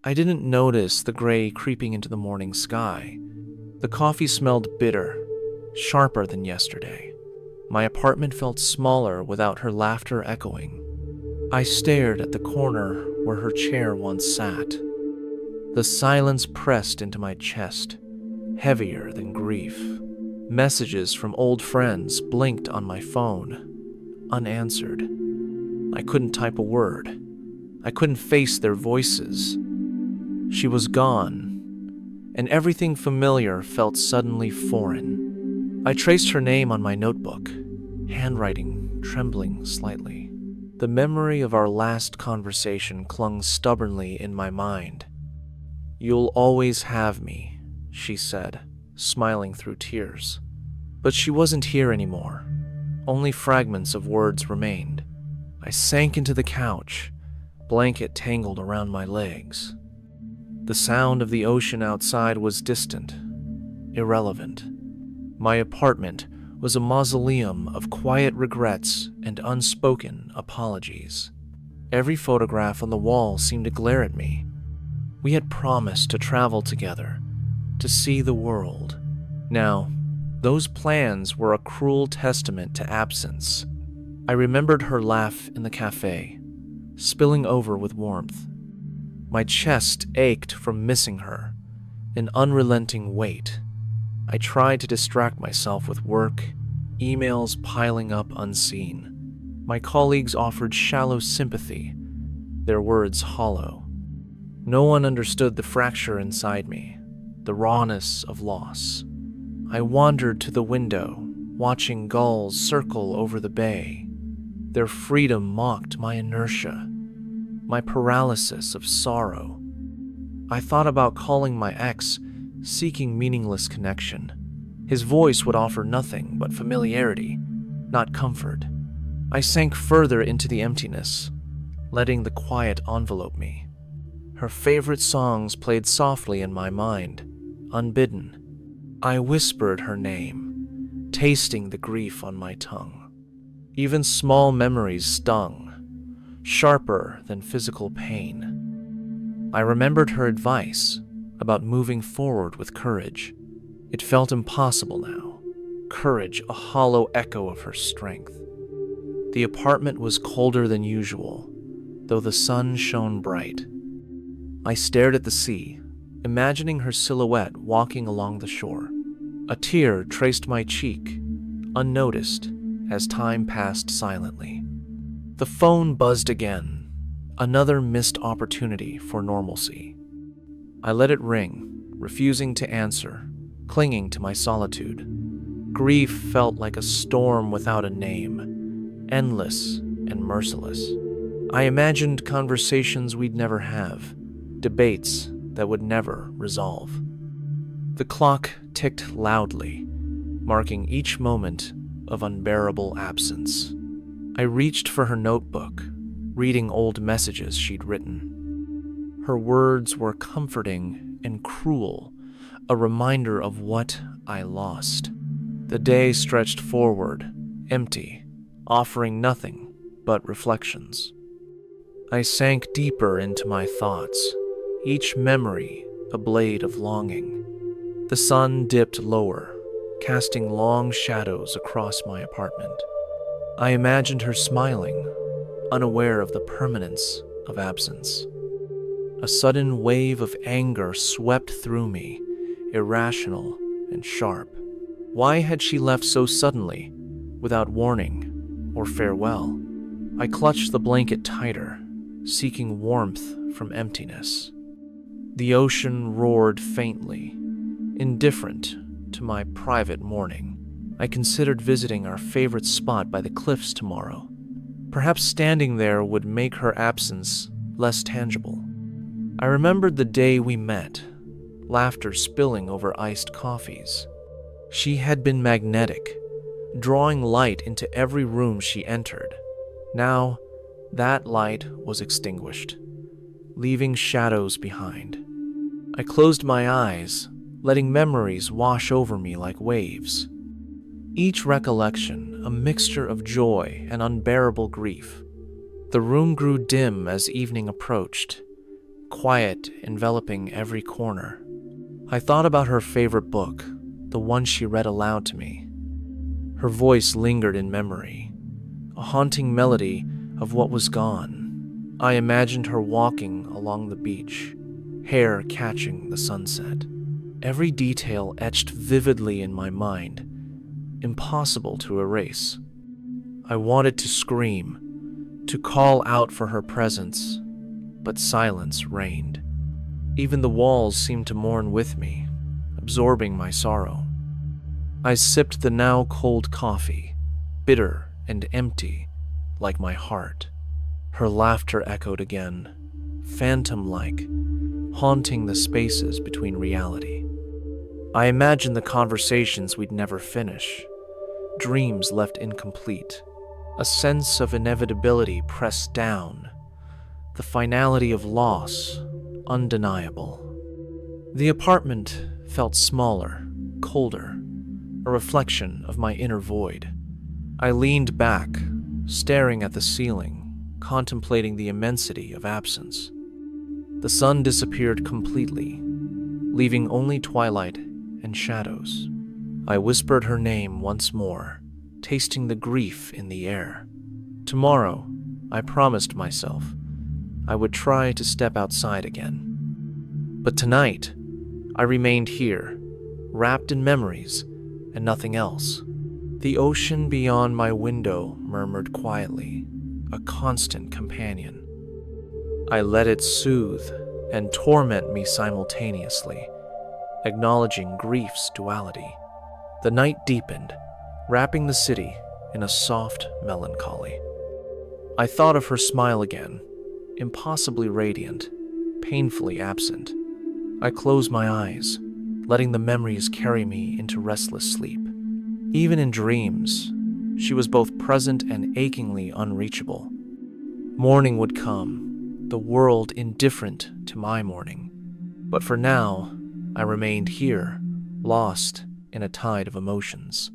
I didn't notice the gray creeping into the morning sky. The coffee smelled bitter, sharper than yesterday. My apartment felt smaller without her laughter echoing. I stared at the corner where her chair once sat. The silence pressed into my chest, heavier than grief. Messages from old friends blinked on my phone, unanswered. I couldn't type a word. I couldn't face their voices. She was gone, and everything familiar felt suddenly foreign. I traced her name on my notebook, handwriting trembling slightly. The memory of our last conversation clung stubbornly in my mind. "You'll always have me," she said, smiling through tears. But she wasn't here anymore. Only fragments of words remained. I sank into the couch, blanket tangled around my legs. The sound of the ocean outside was distant, irrelevant. My apartment was a mausoleum of quiet regrets and unspoken apologies. Every photograph on the wall seemed to glare at me. We had promised to travel together, to see the world. Now, those plans were a cruel testament to absence. I remembered her laugh in the cafe, spilling over with warmth. My chest ached from missing her, an unrelenting weight. I tried to distract myself with work, emails piling up unseen. My colleagues offered shallow sympathy, their words hollow. No one understood the fracture inside me, the rawness of loss. I wandered to the window, watching gulls circle over the bay. Their freedom mocked my inertia, my paralysis of sorrow. I thought about calling my ex, seeking meaningless connection. His voice would offer nothing but familiarity, not comfort. I sank further into the emptiness, letting the quiet envelope me. Her favorite songs played softly in my mind, unbidden. I whispered her name, tasting the grief on my tongue. Even small memories stung, sharper than physical pain. I remembered her advice about moving forward with courage. It felt impossible now, courage a hollow echo of her strength. The apartment was colder than usual, though the sun shone bright. I stared at the sea, imagining her silhouette walking along the shore. A tear traced my cheek, unnoticed, as time passed silently. The phone buzzed again, another missed opportunity for normalcy. I let it ring, refusing to answer, clinging to my solitude. Grief felt like a storm without a name, endless and merciless. I imagined conversations we'd never have, debates that would never resolve. The clock ticked loudly, marking each moment of unbearable absence. I reached for her notebook, reading old messages she'd written. Her words were comforting and cruel, a reminder of what I lost. The day stretched forward, empty, offering nothing but reflections. I sank deeper into my thoughts, each memory a blade of longing. The sun dipped lower, casting long shadows across my apartment. I imagined her smiling, unaware of the permanence of absence. A sudden wave of anger swept through me, irrational and sharp. Why had she left so suddenly, without warning or farewell? I clutched the blanket tighter, seeking warmth from emptiness. The ocean roared faintly, indifferent to my private mourning. I considered visiting our favorite spot by the cliffs tomorrow. Perhaps standing there would make her absence less tangible. I remembered the day we met, laughter spilling over iced coffees. She had been magnetic, drawing light into every room she entered. Now, that light was extinguished, leaving shadows behind. I closed my eyes, letting memories wash over me like waves. Each recollection a mixture of joy and unbearable grief. The room grew dim as evening approached, quiet enveloping every corner. I thought about her favorite book, the one she read aloud to me. Her voice lingered in memory, a haunting melody of what was gone. I imagined her walking along the beach, hair catching the sunset. Every detail etched vividly in my mind, impossible to erase. I wanted to scream, to call out for her presence, but silence reigned. Even the walls seemed to mourn with me, absorbing my sorrow. I sipped the now cold coffee, bitter and empty, like my heart. Her laughter echoed again, phantom-like, haunting the spaces between reality. I imagined the conversations we'd never finish, dreams left incomplete, a sense of inevitability pressed down, the finality of loss undeniable. The apartment felt smaller, colder, a reflection of my inner void. I leaned back, staring at the ceiling, contemplating the immensity of absence. The sun disappeared completely, leaving only twilight and shadows. I whispered her name once more, tasting the grief in the air. Tomorrow, I promised myself, I would try to step outside again. But tonight, I remained here, wrapped in memories and nothing else. The ocean beyond my window murmured quietly, a constant companion. I let it soothe and torment me simultaneously, acknowledging grief's duality. The night deepened, wrapping the city in a soft melancholy. I thought of her smile again, impossibly radiant, painfully absent. I closed my eyes, letting the memories carry me into restless sleep. Even in dreams, she was both present and achingly unreachable. Morning would come, the world indifferent to my mourning. But for now, I remained here, lost in a tide of emotions.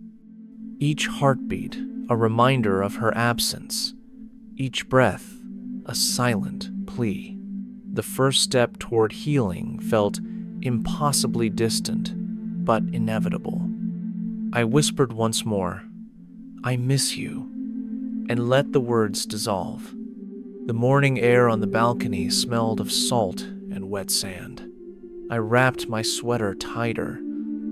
Each heartbeat a reminder of her absence, each breath a silent plea. The first step toward healing felt impossibly distant, but inevitable. I whispered once more, "I miss you," and let the words dissolve. The morning air on the balcony smelled of salt and wet sand. I wrapped my sweater tighter,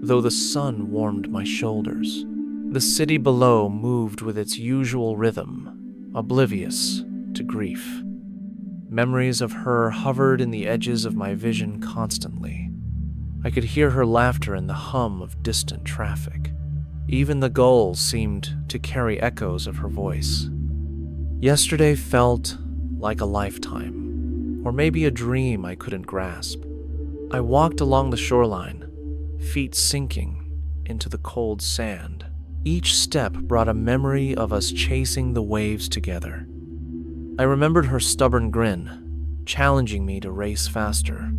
though the sun warmed my shoulders. The city below moved with its usual rhythm, oblivious to grief. Memories of her hovered in the edges of my vision constantly. I could hear her laughter and the hum of distant traffic. Even the gulls seemed to carry echoes of her voice. Yesterday felt like a lifetime, or maybe a dream I couldn't grasp. I walked along the shoreline, feet sinking into the cold sand. Each step brought a memory of us chasing the waves together. I remembered her stubborn grin, challenging me to race faster.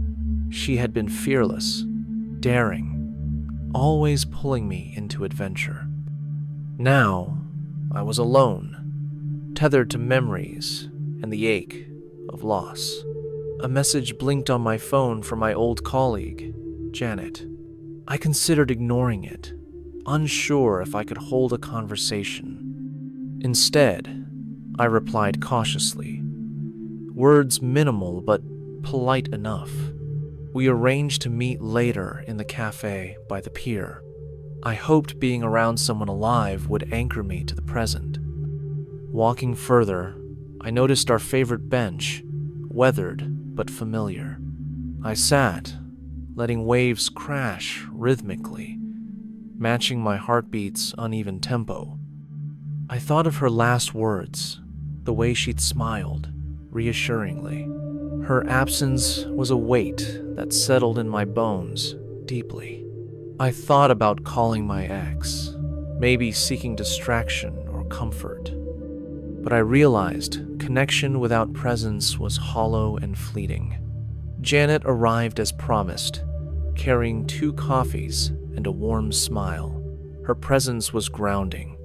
She had been fearless, daring, always pulling me into adventure. Now, I was alone, tethered to memories and the ache of loss. A message blinked on my phone from my old colleague, Janet. I considered ignoring it, unsure if I could hold a conversation. Instead, I replied cautiously, words minimal but polite enough. We arranged to meet later in the cafe by the pier. I hoped being around someone alive would anchor me to the present. Walking further, I noticed our favorite bench, weathered but familiar. I sat, letting waves crash rhythmically, matching my heartbeat's uneven tempo. I thought of her last words, the way she'd smiled, reassuringly. Her absence was a weight that settled in my bones deeply. I thought about calling my ex, maybe seeking distraction or comfort. But I realized connection without presence was hollow and fleeting. Janet arrived as promised, carrying 2 coffees and a warm smile. Her presence was grounding,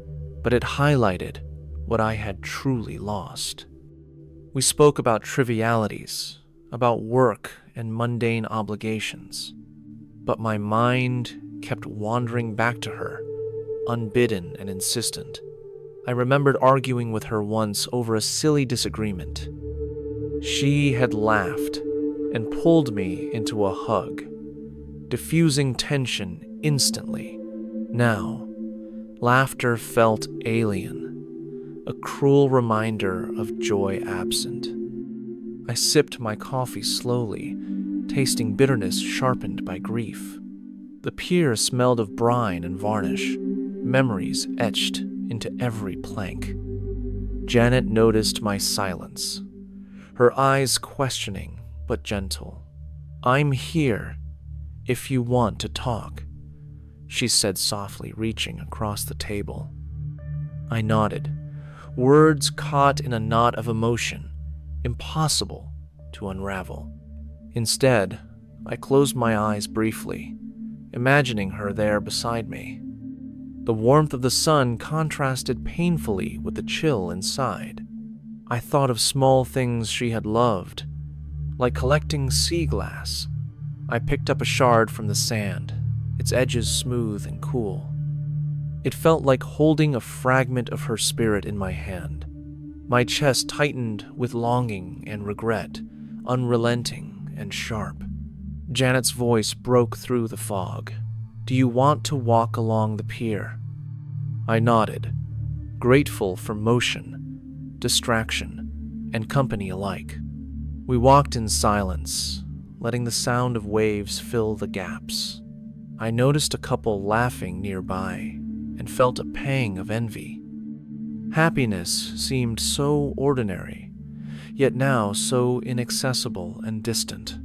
but it highlighted what I had truly lost. We spoke about trivialities, about work and mundane obligations. But my mind kept wandering back to her, unbidden and insistent. I remembered arguing with her once over a silly disagreement. She had laughed and pulled me into a hug, diffusing tension instantly. Now, laughter felt alien, a cruel reminder of joy absent. I sipped my coffee slowly, tasting bitterness sharpened by grief. The pier smelled of brine and varnish, memories etched into every plank. Janet noticed my silence, her eyes questioning but gentle. "I'm here if you want to talk," she said softly, reaching across the table. I nodded, words caught in a knot of emotion, impossible to unravel. Instead, I closed my eyes briefly, imagining her there beside me. The warmth of the sun contrasted painfully with the chill inside. I thought of small things she had loved, like collecting sea glass. I picked up a shard from the sand, its edges smooth and cool. It felt like holding a fragment of her spirit in my hand. My chest tightened with longing and regret, unrelenting and sharp. Janet's voice broke through the fog. "Do you want to walk along the pier?" I nodded, grateful for motion, distraction, and company alike. We walked in silence, letting the sound of waves fill the gaps. I noticed a couple laughing nearby and felt a pang of envy. Happiness seemed so ordinary, yet now so inaccessible and distant.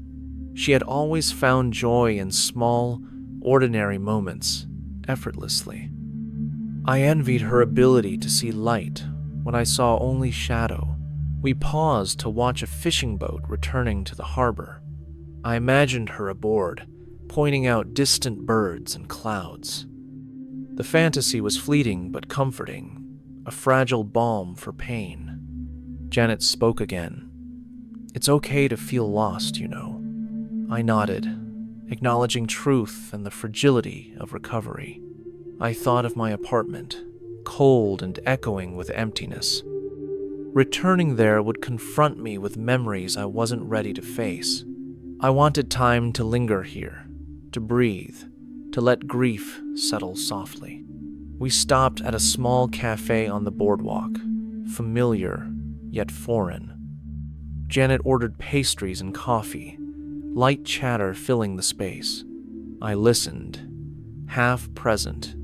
She had always found joy in small, ordinary moments, effortlessly. I envied her ability to see light when I saw only shadow. We paused to watch a fishing boat returning to the harbor. I imagined her aboard, pointing out distant birds and clouds. The fantasy was fleeting but comforting, a fragile balm for pain. Janet spoke again. "It's okay to feel lost, you know." I nodded, acknowledging truth and the fragility of recovery. I thought of my apartment, cold and echoing with emptiness. Returning there would confront me with memories I wasn't ready to face. I wanted time to linger here, to breathe, to let grief settle softly. We stopped at a small cafe on the boardwalk, familiar yet foreign. Janet ordered pastries and coffee, light chatter filling the space. I listened, half present,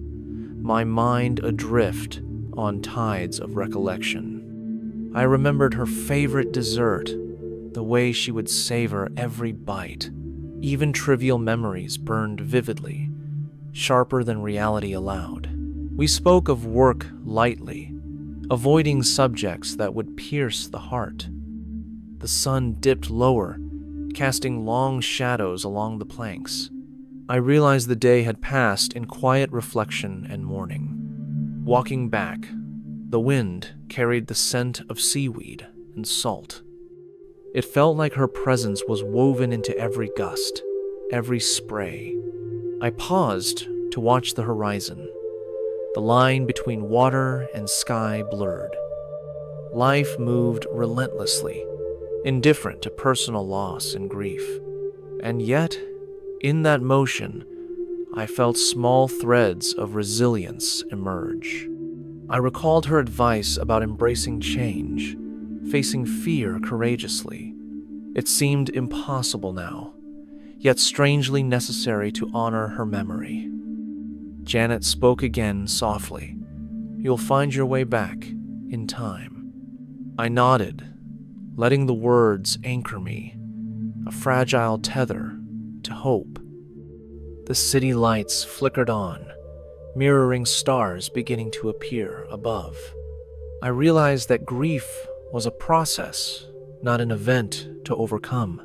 my mind adrift on tides of recollection. I remembered her favorite dessert, the way she would savor every bite. Even trivial memories burned vividly, sharper than reality allowed. We spoke of work lightly, avoiding subjects that would pierce the heart. The sun dipped lower, casting long shadows along the planks. I realized the day had passed in quiet reflection and mourning. Walking back, the wind carried the scent of seaweed and salt. It felt like her presence was woven into every gust, every spray. I paused to watch the horizon. The line between water and sky blurred. Life moved relentlessly, indifferent to personal loss and grief. And yet, in that motion, I felt small threads of resilience emerge. I recalled her advice about embracing change, facing fear courageously. It seemed impossible now, yet strangely necessary to honor her memory. Janet spoke again softly. "You'll find your way back in time." I nodded, letting the words anchor me, a fragile tether to hope. The city lights flickered on, mirroring stars beginning to appear above. I realized that grief was a process, not an event to overcome.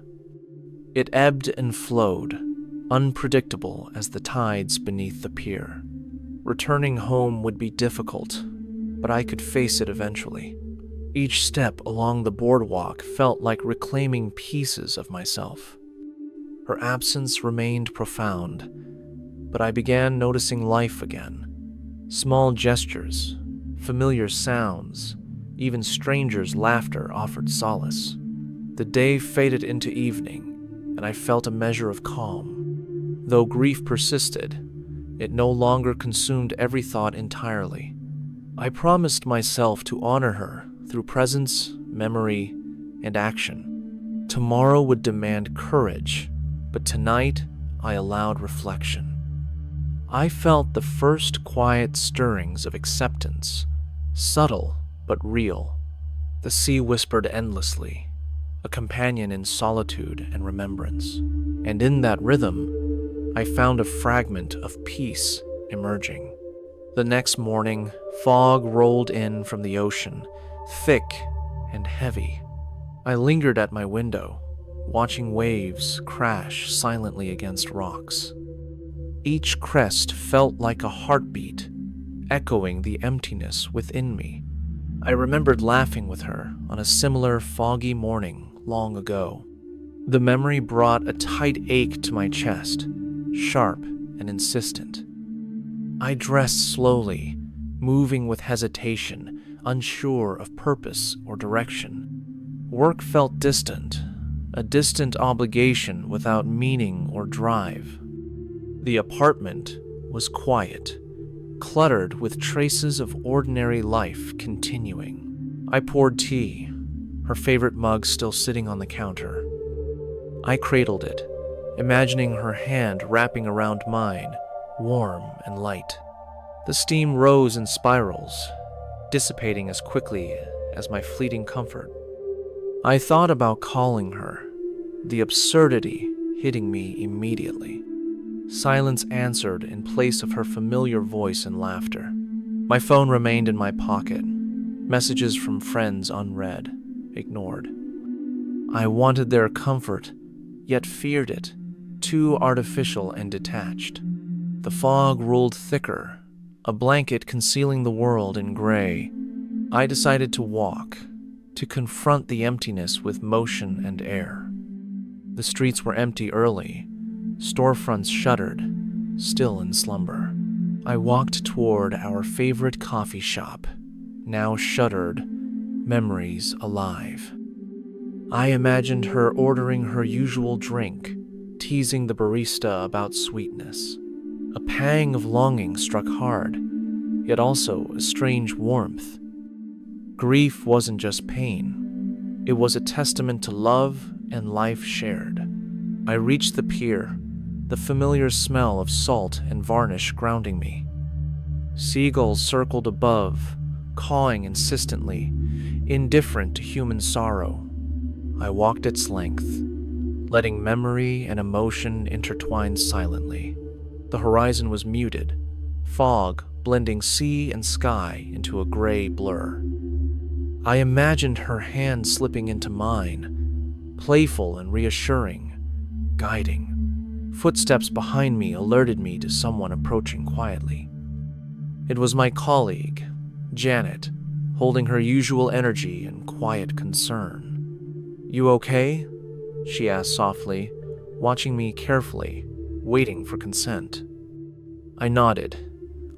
It ebbed and flowed, unpredictable as the tides beneath the pier. Returning home would be difficult, but I could face it eventually. Each step along the boardwalk felt like reclaiming pieces of myself. Her absence remained profound, but I began noticing life again. Small gestures, familiar sounds, even strangers' laughter offered solace. The day faded into evening, and I felt a measure of calm. Though grief persisted, it no longer consumed every thought entirely. I promised myself to honor her through presence, memory, and action. Tomorrow would demand courage, but tonight I allowed reflection. I felt the first quiet stirrings of acceptance, subtle but real. The sea whispered endlessly, a companion in solitude and remembrance. And in that rhythm, I found a fragment of peace emerging. The next morning, fog rolled in from the ocean, thick and heavy. I lingered at my window, watching waves crash silently against rocks. Each crest felt like a heartbeat, echoing the emptiness within me. I remembered laughing with her on a similar foggy morning long ago. The memory brought a tight ache to my chest, sharp and insistent. I dressed slowly, moving with hesitation, unsure of purpose or direction. Work felt distant, a distant obligation without meaning or drive. The apartment was quiet, cluttered with traces of ordinary life continuing. I poured tea, her favorite mug still sitting on the counter. I cradled it, imagining her hand wrapping around mine, warm and light. The steam rose in spirals, dissipating as quickly as my fleeting comfort. I thought about calling her, the absurdity hitting me immediately. Silence answered in place of her familiar voice and laughter. My phone remained in my pocket, messages from friends unread, ignored. I wanted their comfort, yet feared it, too artificial and detached. The fog rolled thicker, a blanket concealing the world in gray. I decided to walk, to confront the emptiness with motion and air. The streets were empty early, storefronts shuttered, still in slumber. I walked toward our favorite coffee shop, now shuttered, memories alive. I imagined her ordering her usual drink, teasing the barista about sweetness. A pang of longing struck hard, yet also a strange warmth. Grief wasn't just pain. It was a testament to love and life shared. I reached the pier, the familiar smell of salt and varnish grounding me. Seagulls circled above, cawing insistently, indifferent to human sorrow. I walked its length, letting memory and emotion intertwine silently. The horizon was muted, fog blending sea and sky into a gray blur. I imagined her hand slipping into mine, playful and reassuring, guiding. Footsteps behind me alerted me to someone approaching quietly. It was my colleague, Janet, holding her usual energy and quiet concern. "You okay?" she asked softly, watching me carefully, waiting for consent. I nodded,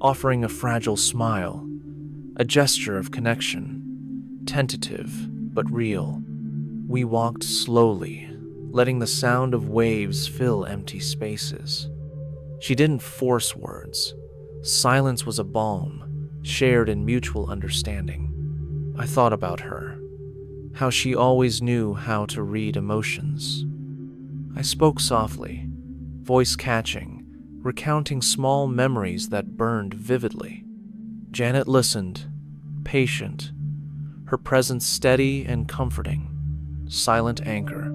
offering a fragile smile, a gesture of connection, tentative but real. We walked slowly, letting the sound of waves fill empty spaces. She didn't force words. Silence was a balm, shared in mutual understanding. I thought about her, how she always knew how to read emotions. I spoke softly, voice catching, recounting small memories that burned vividly. Janet listened, patient, her presence steady and comforting, silent anchor.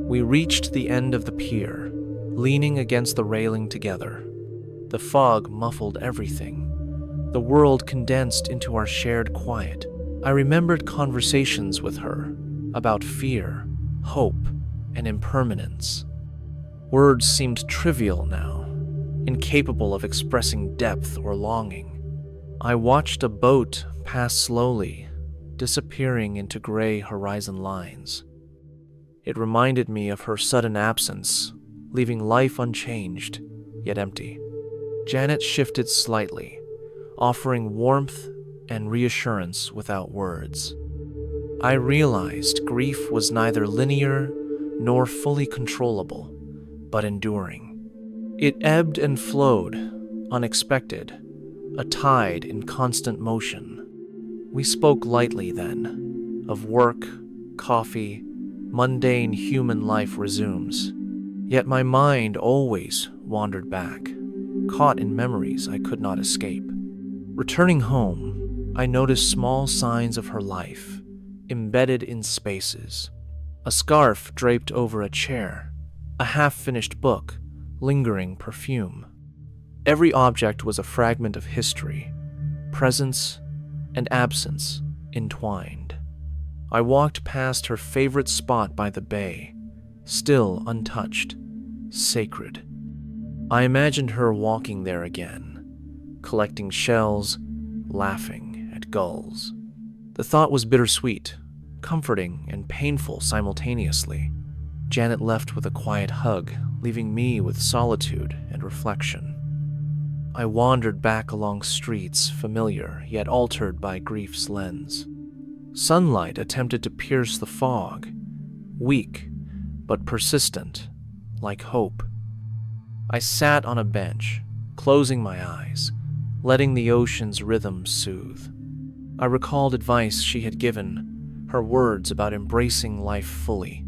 We reached the end of the pier, leaning against the railing together. The fog muffled everything. The world condensed into our shared quiet. I remembered conversations with her about fear, hope, and impermanence. Words seemed trivial now, incapable of expressing depth or longing. I watched a boat pass slowly, disappearing into gray horizon lines. It reminded me of her sudden absence, leaving life unchanged, yet empty. Janet shifted slightly, offering warmth and reassurance without words. I realized grief was neither linear nor fully controllable, but enduring. It ebbed and flowed, unexpected, a tide in constant motion. We spoke lightly then, of work, coffee, mundane human life resumes. Yet my mind always wandered back, caught in memories I could not escape. Returning home, I noticed small signs of her life, embedded in spaces. A scarf draped over a chair, a half-finished book, lingering perfume. Every object was a fragment of history, presence and absence entwined. I walked past her favorite spot by the bay, still untouched, sacred. I imagined her walking there again, collecting shells, laughing at gulls. The thought was bittersweet, comforting and painful simultaneously. Janet left with a quiet hug, leaving me with solitude and reflection. I wandered back along streets familiar yet altered by grief's lens. Sunlight attempted to pierce the fog, weak but persistent, like hope. I sat on a bench, closing my eyes, letting the ocean's rhythm soothe. I recalled advice she had given, her words about embracing life fully.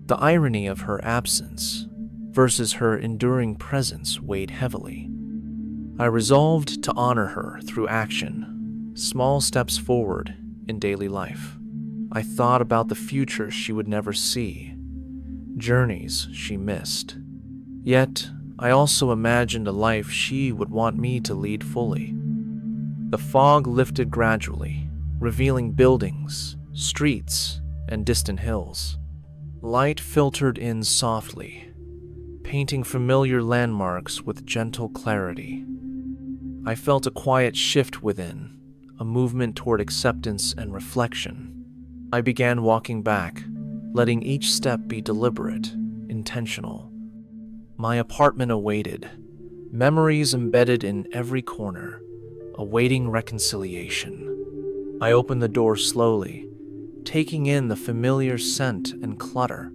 The irony of her absence versus her enduring presence weighed heavily. I resolved to honor her through action, small steps forward in daily life. I thought about the future she would never see, journeys she missed. Yet, I also imagined a life she would want me to lead fully. The fog lifted gradually, revealing buildings, streets, and distant hills. Light filtered in softly, painting familiar landmarks with gentle clarity. I felt a quiet shift within, a movement toward acceptance and reflection. I began walking back, letting each step be deliberate, intentional. My apartment awaited, memories embedded in every corner, awaiting reconciliation. I opened the door slowly, taking in the familiar scent and clutter.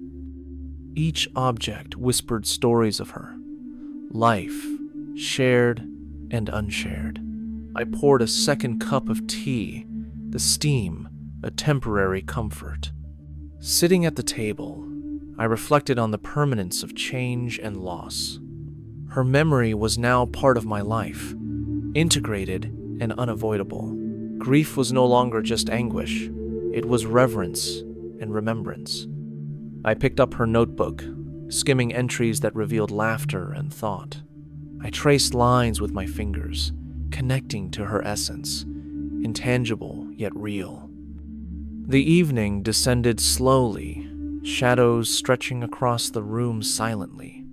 Each object whispered stories of her, life, shared and unshared. I poured a second cup of tea, the steam a temporary comfort. Sitting at the table, I reflected on the permanence of change and loss. Her memory was now part of my life, integrated and unavoidable. Grief was no longer just anguish, it was reverence and remembrance. I picked up her notebook, skimming entries that revealed laughter and thought. I traced lines with my fingers, connecting to her essence, intangible yet real. The evening descended slowly, shadows stretching across the room silently.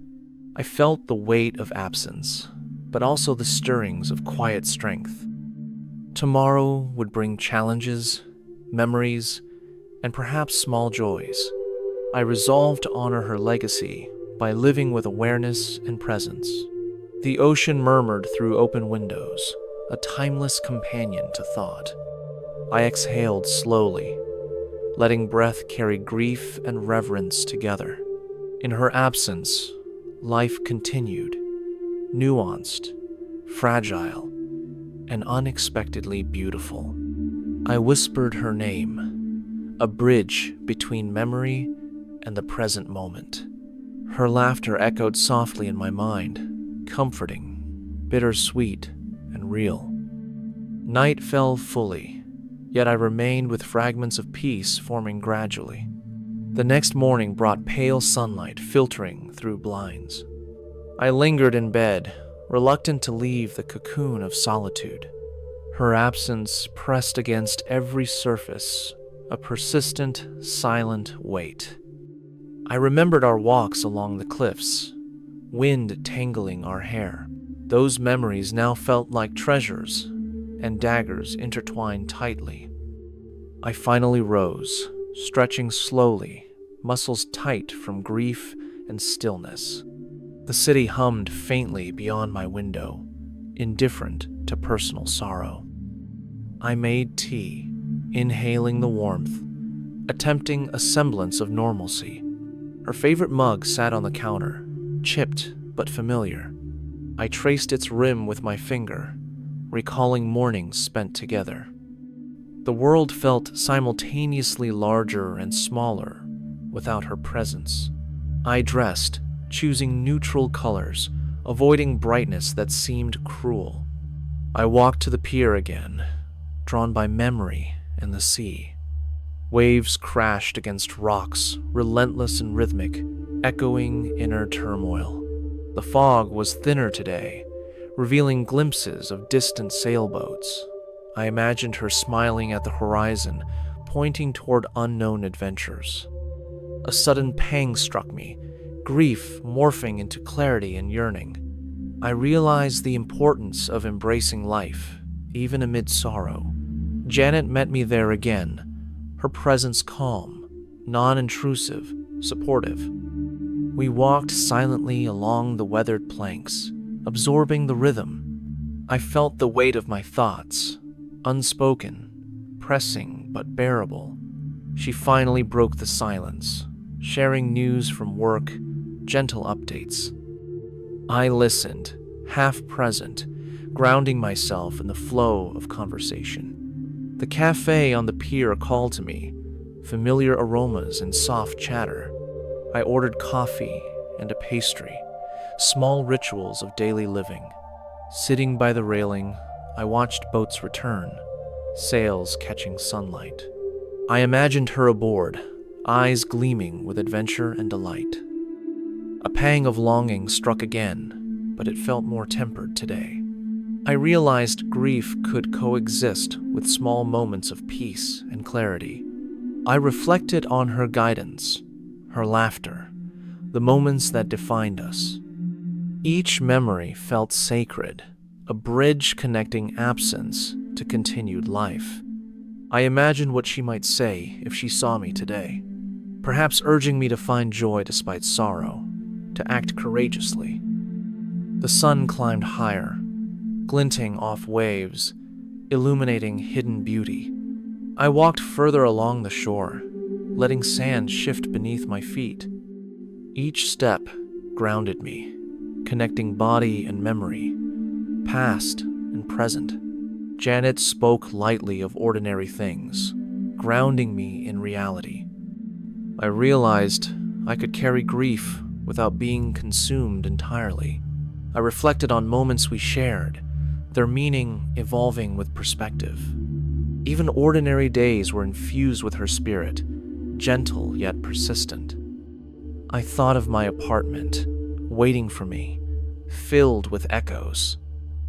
I felt the weight of absence, but also the stirrings of quiet strength. Tomorrow would bring challenges, memories, and perhaps small joys. I resolved to honor her legacy by living with awareness and presence. The ocean murmured through open windows, a timeless companion to thought. I exhaled slowly, letting breath carry grief and reverence together. In her absence, life continued, nuanced, fragile, and unexpectedly beautiful. I whispered her name, a bridge between memory and the present moment. Her laughter echoed softly in my mind, comforting, bittersweet, and real. Night fell fully, yet I remained with fragments of peace forming gradually. The next morning brought pale sunlight filtering through blinds. I lingered in bed, reluctant to leave the cocoon of solitude. Her absence pressed against every surface, a persistent, silent weight. I remembered our walks along the cliffs, wind tangling our hair. Those memories now felt like treasures, and daggers intertwined tightly. I finally rose, stretching slowly, muscles tight from grief and stillness. The city hummed faintly beyond my window, indifferent to personal sorrow. I made tea, inhaling the warmth, attempting a semblance of normalcy. Her favorite mug sat on the counter, chipped but familiar. I traced its rim with my finger, recalling mornings spent together. The world felt simultaneously larger and smaller without her presence. I dressed, choosing neutral colors, avoiding brightness that seemed cruel. I walked to the pier again, drawn by memory and the sea. Waves crashed against rocks, relentless and rhythmic, echoing inner turmoil. The fog was thinner today, revealing glimpses of distant sailboats. I imagined her smiling at the horizon, pointing toward unknown adventures. A sudden pang struck me, grief morphing into clarity and yearning. I realized the importance of embracing life, even amid sorrow. Janet met me there again, her presence calm, non-intrusive, supportive. We walked silently along the weathered planks, absorbing the rhythm. I felt the weight of my thoughts, unspoken, pressing but bearable. She finally broke the silence, sharing news from work, gentle updates. I listened, half present, grounding myself in the flow of conversation. The cafe on the pier called to me, familiar aromas and soft chatter. I ordered coffee and a pastry, small rituals of daily living. Sitting by the railing, I watched boats return, sails catching sunlight. I imagined her aboard, eyes gleaming with adventure and delight. A pang of longing struck again, but it felt more tempered today. I realized grief could coexist with small moments of peace and clarity. I reflected on her guidance, her laughter, the moments that defined us. Each memory felt sacred, a bridge connecting absence to continued life. I imagined what she might say if she saw me today, perhaps urging me to find joy despite sorrow, to act courageously. The sun climbed higher, glinting off waves, illuminating hidden beauty. I walked further along the shore, letting sand shift beneath my feet. Each step grounded me, connecting body and memory, past and present. Janet spoke lightly of ordinary things, grounding me in reality. I realized I could carry grief without being consumed entirely. I reflected on moments we shared, their meaning evolving with perspective. Even ordinary days were infused with her spirit, gentle yet persistent. I thought of my apartment, waiting for me, filled with echoes.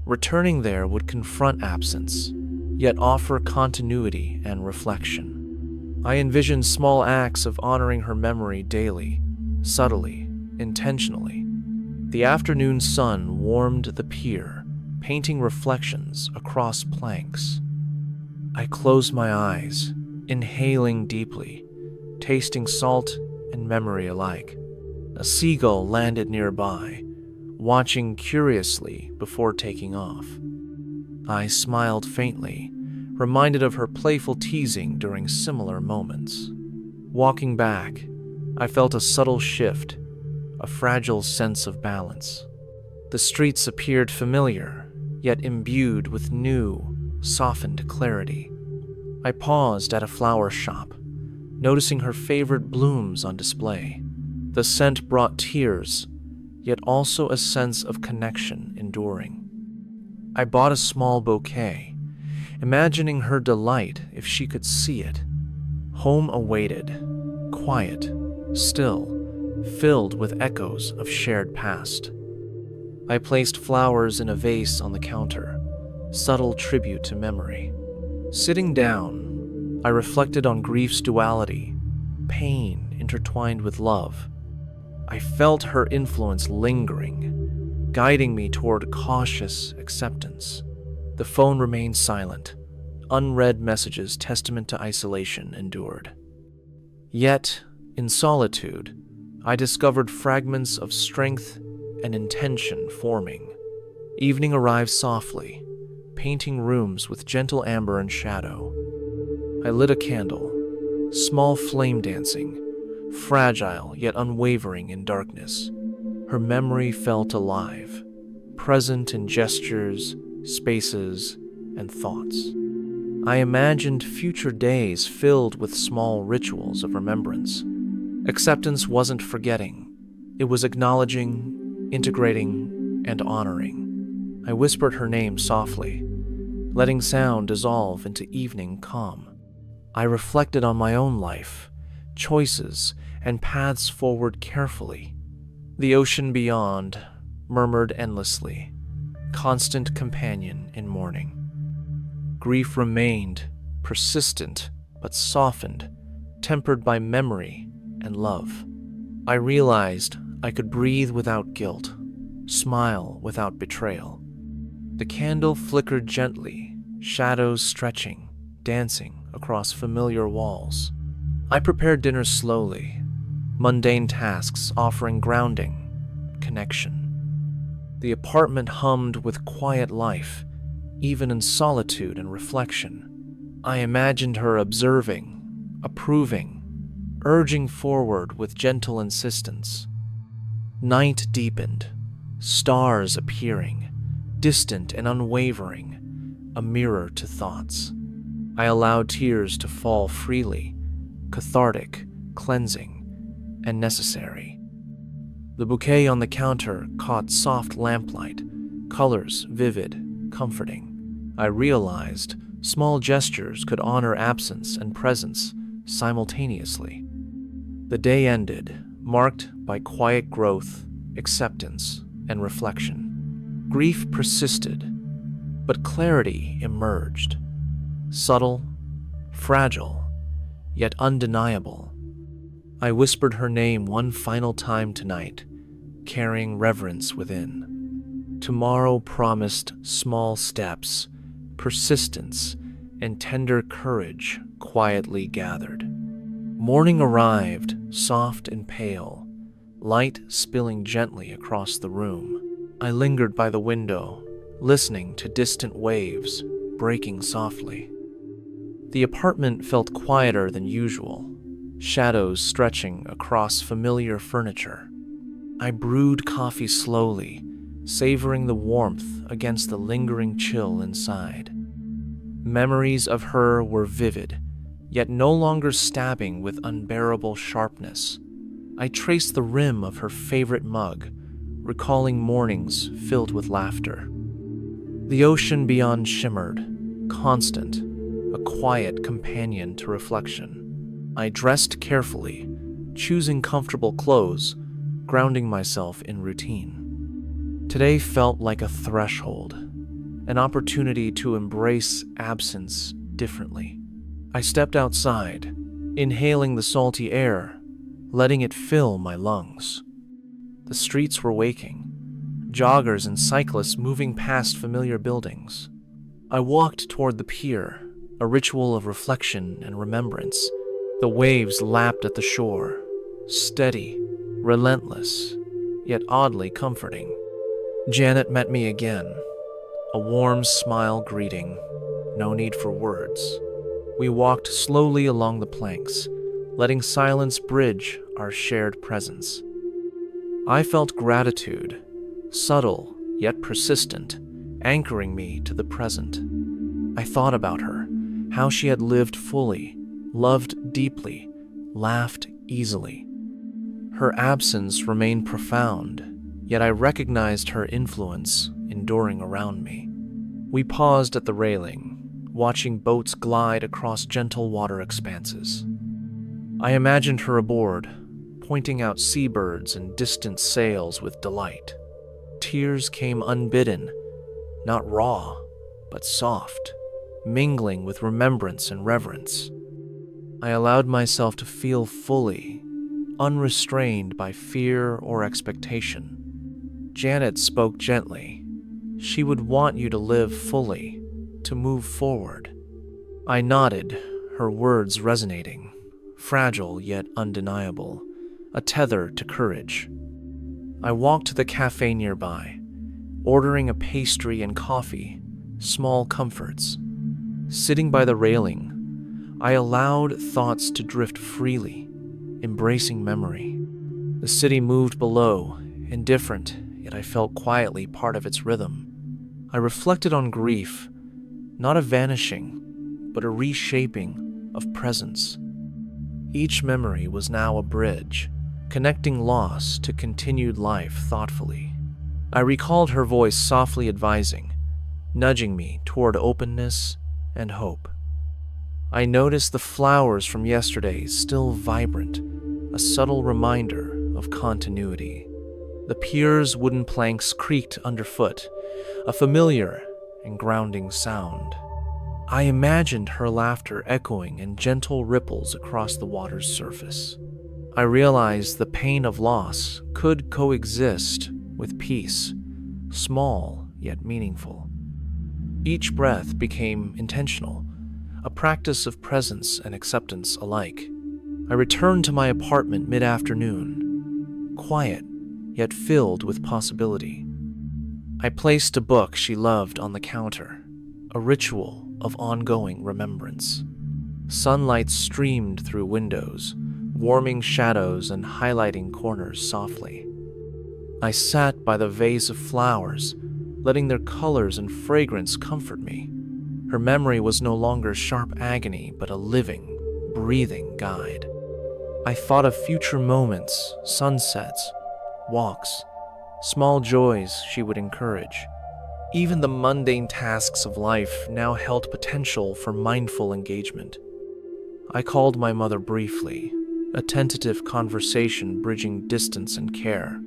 Returning there would confront absence, yet offer continuity and reflection. I envisioned small acts of honoring her memory daily, subtly, intentionally. The afternoon sun warmed the pier, painting reflections across planks. I closed my eyes, inhaling deeply, tasting salt and memory alike. A seagull landed nearby, watching curiously before taking off. I smiled faintly, reminded of her playful teasing during similar moments. Walking back, I felt a subtle shift, a fragile sense of balance. The streets appeared familiar, yet imbued with new, softened clarity. I paused at a flower shop, noticing her favorite blooms on display. The scent brought tears, yet also a sense of connection enduring. I bought a small bouquet, imagining her delight if she could see it. Home awaited, quiet, still, filled with echoes of shared past. I placed flowers in a vase on the counter, subtle tribute to memory. Sitting down, I reflected on grief's duality, pain intertwined with love. I felt her influence lingering, guiding me toward cautious acceptance. The phone remained silent, unread messages testament to isolation endured. Yet, in solitude, I discovered fragments of strength and intention forming. Evening arrived softly, painting rooms with gentle amber and shadow. I lit a candle, small flame dancing, fragile yet unwavering in darkness. Her memory felt alive, present in gestures, spaces, and thoughts. I imagined future days filled with small rituals of remembrance. Acceptance wasn't forgetting. It was acknowledging, integrating, and honoring. I whispered her name softly, letting sound dissolve into evening calm. I reflected on my own life, choices, and paths forward carefully. The ocean beyond murmured endlessly, constant companion in mourning. Grief remained, persistent but softened, tempered by memory and love. I realized I could breathe without guilt, smile without betrayal. The candle flickered gently, shadows stretching, dancing across familiar walls. I prepared dinner slowly, mundane tasks offering grounding, connection. The apartment hummed with quiet life, even in solitude and reflection. I imagined her observing, approving, urging forward with gentle insistence. Night deepened, stars appearing, distant and unwavering, a mirror to thoughts. I allowed tears to fall freely, cathartic, cleansing, and necessary. The bouquet on the counter caught soft lamplight, colors vivid, comforting. I realized small gestures could honor absence and presence simultaneously. The day ended, marked by quiet growth, acceptance, and reflection. Grief persisted, but clarity emerged. Subtle, fragile, yet undeniable. I whispered her name one final time tonight, carrying reverence within. Tomorrow promised small steps, persistence, and tender courage quietly gathered. Morning arrived, soft and pale, light spilling gently across the room. I lingered by the window, listening to distant waves breaking softly. The apartment felt quieter than usual, shadows stretching across familiar furniture. I brewed coffee slowly, savoring the warmth against the lingering chill inside. Memories of her were vivid, yet no longer stabbing with unbearable sharpness. I traced the rim of her favorite mug, recalling mornings filled with laughter. The ocean beyond shimmered, constant, a quiet companion to reflection. I dressed carefully, choosing comfortable clothes, grounding myself in routine. Today felt like a threshold, an opportunity to embrace absence differently. I stepped outside, inhaling the salty air, letting it fill my lungs. The streets were waking, joggers and cyclists moving past familiar buildings. I walked toward the pier, a ritual of reflection and remembrance. The waves lapped at the shore, steady, relentless, yet oddly comforting. Janet met me again, a warm smile greeting, no need for words. We walked slowly along the planks, letting silence bridge our shared presence. I felt gratitude, subtle yet persistent, anchoring me to the present. I thought about her, how she had lived fully, loved deeply, laughed easily. Her absence remained profound, yet I recognized her influence enduring around me. We paused at the railing, watching boats glide across gentle water expanses. I imagined her aboard, pointing out seabirds and distant sails with delight. Tears came unbidden, not raw, but soft, mingling with remembrance and reverence. I allowed myself to feel fully, unrestrained by fear or expectation. Janet spoke gently. She would want you to live fully, to move forward. I nodded, her words resonating, fragile yet undeniable, a tether to courage. I walked to the cafe nearby, ordering a pastry and coffee, small comforts. Sitting by the railing, I allowed thoughts to drift freely, embracing memory. The city moved below, indifferent, yet I felt quietly part of its rhythm. I reflected on grief, not a vanishing, but a reshaping of presence. Each memory was now a bridge, connecting loss to continued life thoughtfully. I recalled her voice softly advising, nudging me toward openness and hope. I noticed the flowers from yesterday still vibrant, a subtle reminder of continuity. The pier's wooden planks creaked underfoot, a familiar and grounding sound. I imagined her laughter echoing in gentle ripples across the water's surface. I realized the pain of loss could coexist with peace, small yet meaningful. Each breath became intentional, a practice of presence and acceptance alike. I returned to my apartment mid-afternoon, quiet yet filled with possibility. I placed a book she loved on the counter, a ritual of ongoing remembrance. Sunlight streamed through windows, warming shadows and highlighting corners softly. I sat by the vase of flowers, letting their colors and fragrance comfort me. Her memory was no longer sharp agony, but a living, breathing guide. I thought of future moments, sunsets, walks, small joys she would encourage. Even the mundane tasks of life now held potential for mindful engagement. I called my mother briefly, a tentative conversation bridging distance and care.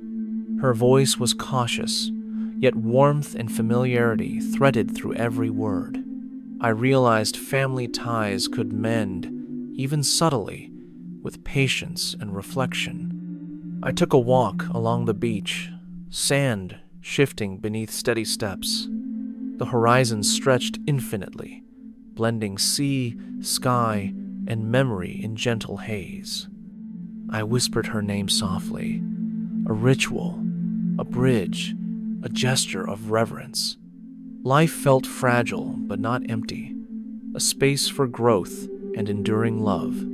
Her voice was cautious, yet warmth and familiarity threaded through every word. I realized family ties could mend, even subtly, with patience and reflection. I took a walk along the beach, sand shifting beneath steady steps. The horizon stretched infinitely, blending sea, sky, and memory in gentle haze. I whispered her name softly, a ritual, a bridge, a gesture of reverence. Life felt fragile but not empty, a space for growth and enduring love.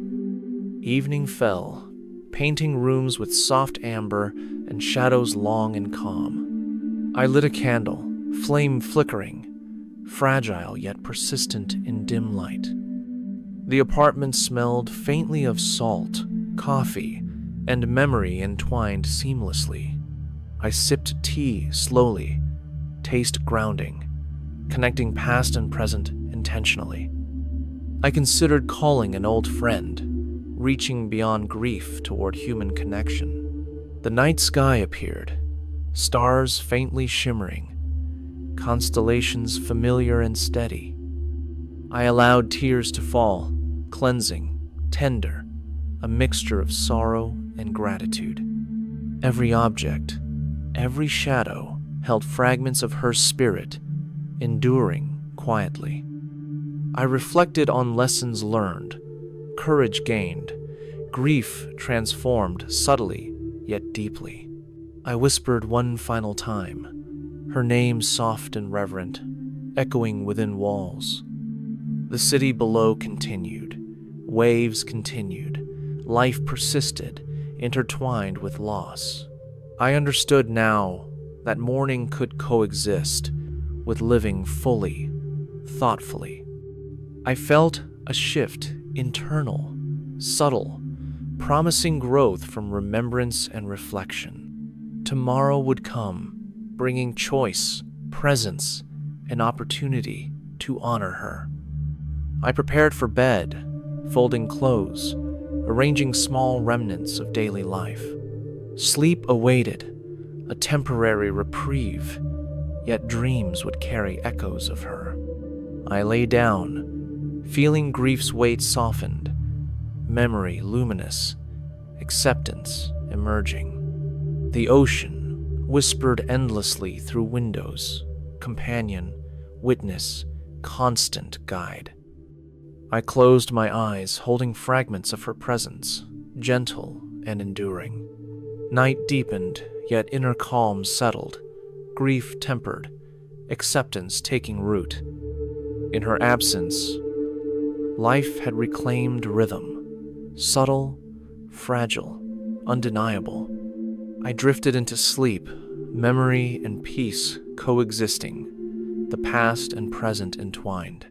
Evening fell, painting rooms with soft amber and shadows long and calm. I lit a candle, flame flickering, fragile yet persistent in dim light. The apartment smelled faintly of salt, coffee, and memory entwined seamlessly. I sipped tea slowly, taste grounding, connecting past and present intentionally. I considered calling an old friend, reaching beyond grief toward human connection. The night sky appeared, stars faintly shimmering, constellations familiar and steady. I allowed tears to fall, cleansing, tender, a mixture of sorrow and gratitude. Every object, every shadow held fragments of her spirit, enduring quietly. I reflected on lessons learned, courage gained, grief transformed subtly yet deeply. I whispered one final time, her name soft and reverent, echoing within walls. The city below continued, waves continued, life persisted, intertwined with loss. I understood now that mourning could coexist with living fully, thoughtfully. I felt a shift, internal, subtle, promising growth from remembrance and reflection. Tomorrow would come, bringing choice, presence, and opportunity to honor her. I prepared for bed, folding clothes, arranging small remnants of daily life. Sleep awaited, a temporary reprieve, yet dreams would carry echoes of her. I lay down, feeling grief's weight softened, memory luminous, acceptance emerging. The ocean whispered endlessly through windows, companion, witness, constant guide. I closed my eyes, holding fragments of her presence, gentle and enduring. Night deepened, yet inner calm settled, grief tempered, acceptance taking root. In her absence, life had reclaimed rhythm, subtle, fragile, undeniable. I drifted into sleep, memory and peace coexisting, the past and present entwined.